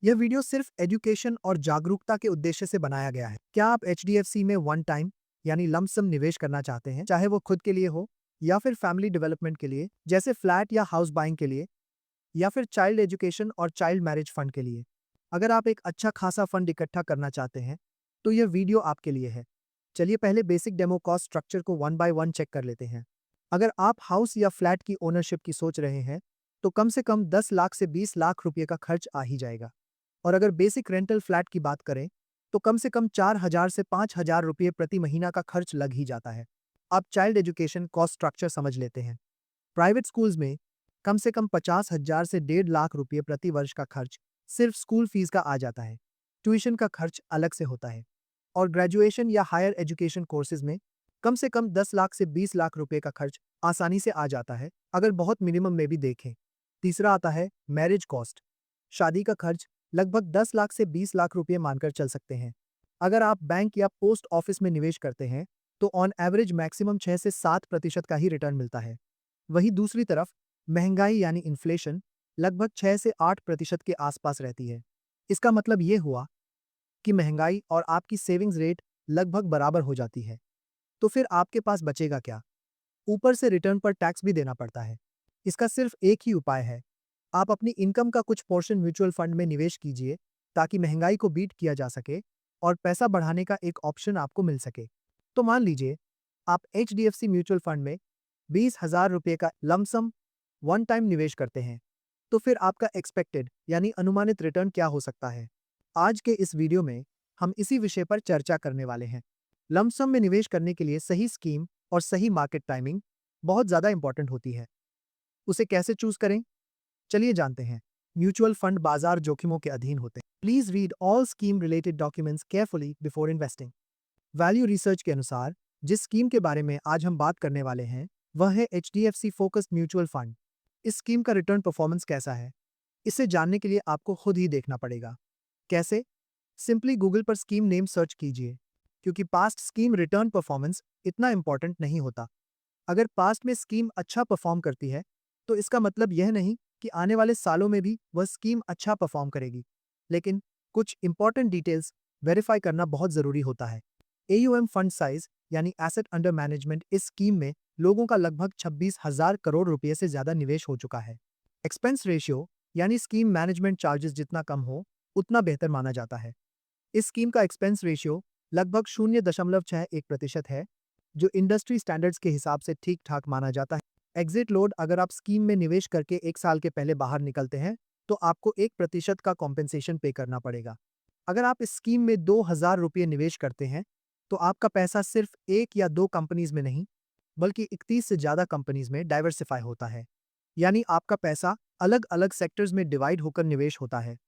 यह वीडियो सिर्फ एजुकेशन और जागरूकता के उद्देश्य से बनाया गया है। क्या आप एचडीएफसी में वन टाइम यानी लमसम निवेश करना चाहते हैं, चाहे वो खुद के लिए हो या फिर फैमिली डेवलपमेंट के लिए, जैसे फ्लैट या हाउस बाइंग के लिए, या फिर चाइल्ड एजुकेशन और चाइल्ड मैरिज फंड के लिए? अगर आप एक अच्छा खासा फंड इकट्ठा करना चाहते हैं, तो यह वीडियो आपके लिए है। चलिए पहले बेसिक डेमो कॉस्ट स्ट्रक्चर को वन बाय वन चेक कर लेते हैं। अगर आप हाउस या फ्लैट की ओनरशिप की सोच रहे हैं, तो कम से कम 10 लाख से 20 लाख रुपए का खर्च आ ही जाएगा। और अगर बेसिक रेंटल फ्लैट की बात करें, तो कम से कम 4,000 से 5,000 रुपये प्रति महीना का खर्च लग ही जाता है। अब चाइल्ड एजुकेशन कॉस्ट स्ट्रक्चर समझ लेते हैं। प्राइवेट स्कूल्स में कम से कम 50,000 से 1.5 लाख रुपये प्रति वर्ष का खर्च सिर्फ स्कूल फीस का आ जाता है। ट्यूशन का खर्च अलग से होता है। और ग्रेजुएशन या हायर एजुकेशन कोर्सेज में कम से कम 10 लाख से 20 लाख रुपए का खर्च आसानी से आ जाता है, अगर बहुत मिनिमम में भी देखें। तीसरा आता है मैरिज कॉस्ट। शादी का खर्च लगभग 10 लाख से 20 लाख रुपए मानकर चल सकते हैं। अगर आप बैंक या पोस्ट ऑफिस में निवेश करते हैं, तो ऑन एवरेज मैक्सिमम 6 से 7% का ही रिटर्न मिलता है। वहीं दूसरी तरफ महंगाई यानी इन्फ्लेशन लगभग 6 से 8% के आसपास रहती है। इसका मतलब ये हुआ कि महंगाई और आपकी सेविंग्स रेट लगभग बराबर हो जाती है। तो फिर आपके पास बचेगा क्या? ऊपर से रिटर्न पर टैक्स भी देना पड़ता है। इसका सिर्फ एक ही उपाय है। आप अपनी इनकम का कुछ पोर्शन म्यूचुअल फंड में निवेश कीजिए, ताकि महंगाई को बीट किया जा सके और पैसा बढ़ाने का एक ऑप्शन आपको मिल सके। तो मान लीजिए आप एचडीएफसी म्यूचुअल फंड में 20,000 रुपये का लमसम वन टाइम निवेश करते हैं, तो फिर आपका एक्सपेक्टेड यानी अनुमानित रिटर्न क्या हो सकता है? आज के इस वीडियो में हम इसी विषय पर चर्चा करने वाले हैं। लमसम में निवेश करने के लिए सही स्कीम और सही मार्केट टाइमिंग बहुत ज्यादा इंपॉर्टेंट होती है। उसे कैसे चूज करें? चलिए जानते हैं। म्यूचुअल फंड बाजार जोखिमों के अधीन होते हैं। Please read all scheme related documents carefully before investing. Value research के अनुसार जिस स्कीम के बारे में आज हम बात करने वाले हैं, वह है एचडीएफसी फोकस्ड म्यूचुअल फंड। इस स्कीम का रिटर्न परफॉर्मेंस कैसा है, इसे जानने के लिए आपको खुद ही देखना पड़ेगा। कैसे? सिंपली गूगल पर स्कीम नेम सर्च कीजिए, क्योंकि पास्ट स्कीम रिटर्न परफॉर्मेंस इतना इंपॉर्टेंट नहीं होता। अगर पास्ट में स्कीम अच्छा परफॉर्म करती है, तो इसका मतलब यह नहीं कि आने वाले सालों में भी वह स्कीम अच्छा परफॉर्म करेगी। लेकिन कुछ इंपॉर्टेंट डिटेल्स वेरीफाई करना बहुत जरूरी होता है। एयूएम फंड साइज यानी एसेट अंडर मैनेजमेंट इस स्कीम में लोगों का लगभग 26,000 करोड़ रुपए से ज्यादा निवेश हो चुका है। एक्सपेंस रेशियो यानी स्कीम मैनेजमेंट चार्जेस जितना कम हो, उतना बेहतर माना जाता है। इस स्कीम का एक्सपेंस रेशियो लगभग 0.61% है, जो इंडस्ट्री स्टैंडर्ड्स के हिसाब से ठीक ठाक माना जाता है। एग्जिट लोड अगर आप स्कीम में निवेश करके 1 साल के पहले बाहर निकलते हैं, तो आपको 1% का कॉम्पेंसेशन पे करना पड़ेगा। अगर आप इस स्कीम में 2,000 रुपये निवेश करते हैं, तो आपका पैसा सिर्फ एक या दो कंपनीज में नहीं, बल्कि 31 से ज्यादा कंपनीज में डाइवर्सिफाई होता है। यानी आपका पैसा अलग अलग सेक्टर्स में डिवाइड होकर निवेश होता है,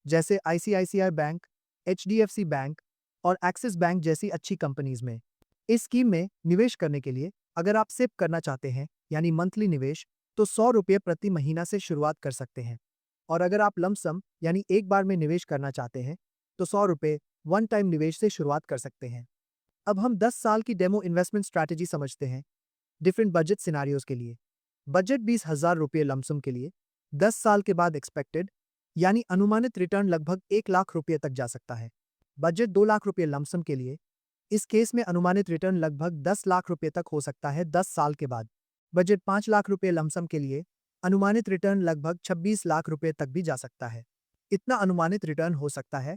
जैसे आईसीआईसीआई बैंक, एचडीएफसी बैंक और एक्सिस बैंक जैसी अच्छी कंपनीज में। इस स्कीम में निवेश करने के लिए अगर आप सिप करना चाहते हैं, यानी मंथली निवेश, तो 100 रुपये प्रति महीना से शुरुआत कर सकते हैं। और अगर आप लमसम यानी एक बार में निवेश करना चाहते हैं, तो 100 रुपये वन टाइम निवेश से शुरुआत कर सकते हैं। अब हम 10 साल की डेमो इन्वेस्टमेंट स्ट्रैटेजी समझते हैं। डिफरेंट बजट सिनारियोज के लिए बजट 20,000 रुपये लमसम के लिए 10 साल के बाद एक्सपेक्टेड यानी अनुमानित रिटर्न लगभग 1 लाख रुपये तक जा सकता है। बजट 2 लाख रुपये लमसम के लिए, इस केस में अनुमानित रिटर्न लगभग 10 लाख रुपये तक हो सकता है 10 साल के बाद। बजट 5 लाख रुपये लमसम के लिए अनुमानित रिटर्न लगभग 26 लाख रुपये तक भी जा सकता है। इतना अनुमानित रिटर्न हो सकता है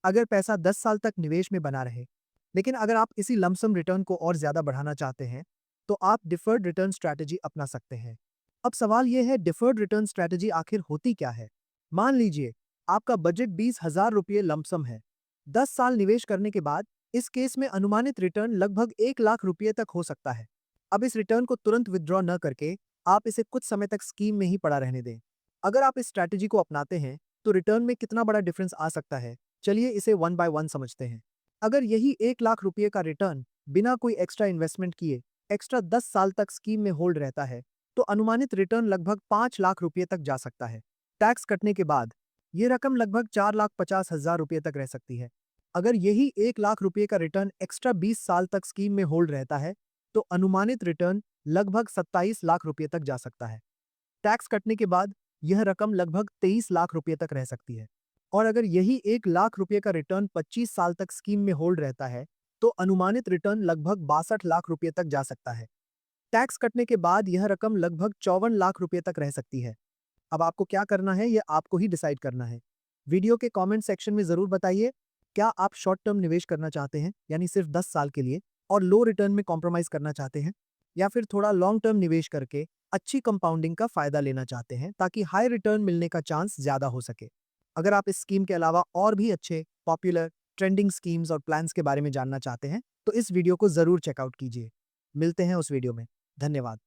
अगर पैसा 10 साल तक निवेश में बना रहे। लेकिन अगर आप इसी लमसम रिटर्न को और ज्यादा बढ़ाना चाहते हैं, तो आप डिफर्ड रिटर्न स्ट्रैटेजी अपना सकते हैं। अब सवाल यह है, डिफर्ड रिटर्न स्ट्रैटेजी आखिर होती क्या है? मान लीजिए आपका बजट 20,000 रुपये लमसम है। 10 साल निवेश करने के बाद इस केस में अनुमानित रिटर्न लगभग 1 लाख रुपये तक हो सकता है। अब इस रिटर्न को तुरंत विथड्रॉ न करके आप इसे कुछ समय तक स्कीम में ही पड़ा रहने दें। अगर आप इस स्ट्रैटेजी को अपनाते हैं, तो रिटर्न में कितना बड़ा डिफरेंस आ सकता है, चलिए इसे वन बाय वन समझते हैं। अगर यही 1 लाख रुपये का रिटर्न बिना कोई एक्स्ट्रा इन्वेस्टमेंट किए एक्स्ट्रा 10 साल तक स्कीम में होल्ड रहता है, तो अनुमानित रिटर्न लगभग 5 लाख रुपये तक जा सकता है। टैक्स कटने के बाद ये रकम लगभग 4,50,000 रुपये तक रह सकती है। अगर यही 1 लाख रुपये का रिटर्न एक्स्ट्रा 20 साल तक स्कीम में होल्ड रहता है, तो अनुमानित रिटर्न लगभग 27 लाख रुपये तक जा सकता है। टैक्स कटने के बाद यह रकम लगभग 23 लाख रुपये तक रह सकती है। और अगर यही 1 लाख रुपए का रिटर्न 25 साल तक स्कीम में होल्ड रहता है, तो अनुमानित रिटर्न लगभग 62 लाख रुपए तक जा सकता है। टैक्स कटने के बाद यह रकम लगभग 54 लाख रुपए तक रह सकती है। अब आपको क्या करना है, यह आपको ही डिसाइड करना है। वीडियो के कमेंट सेक्शन में ज़रूर बताइए, क्या आप शॉर्ट टर्म निवेश करना चाहते हैं, यानी सिर्फ 10 साल के लिए, और लो रिटर्न में कॉम्प्रोमाइज़ करना चाहते हैं? या फिर थोड़ा लॉन्ग टर्म निवेश करके अच्छी कंपाउंडिंग का फ़ायदा लेना चाहते हैं, ताकि हाई रिटर्न मिलने का चांस ज़्यादा हो सके? अगर आप इस स्कीम के अलावा और भी अच्छे, पॉपुलर, ट्रेंडिंग स्कीम्स और प्लान्स के बारे में जानना चाहते हैं, तो इस वीडियो को ज़रूर चेकआउट कीजिए। मिलते हैं उस वीडियो में। धन्यवाद।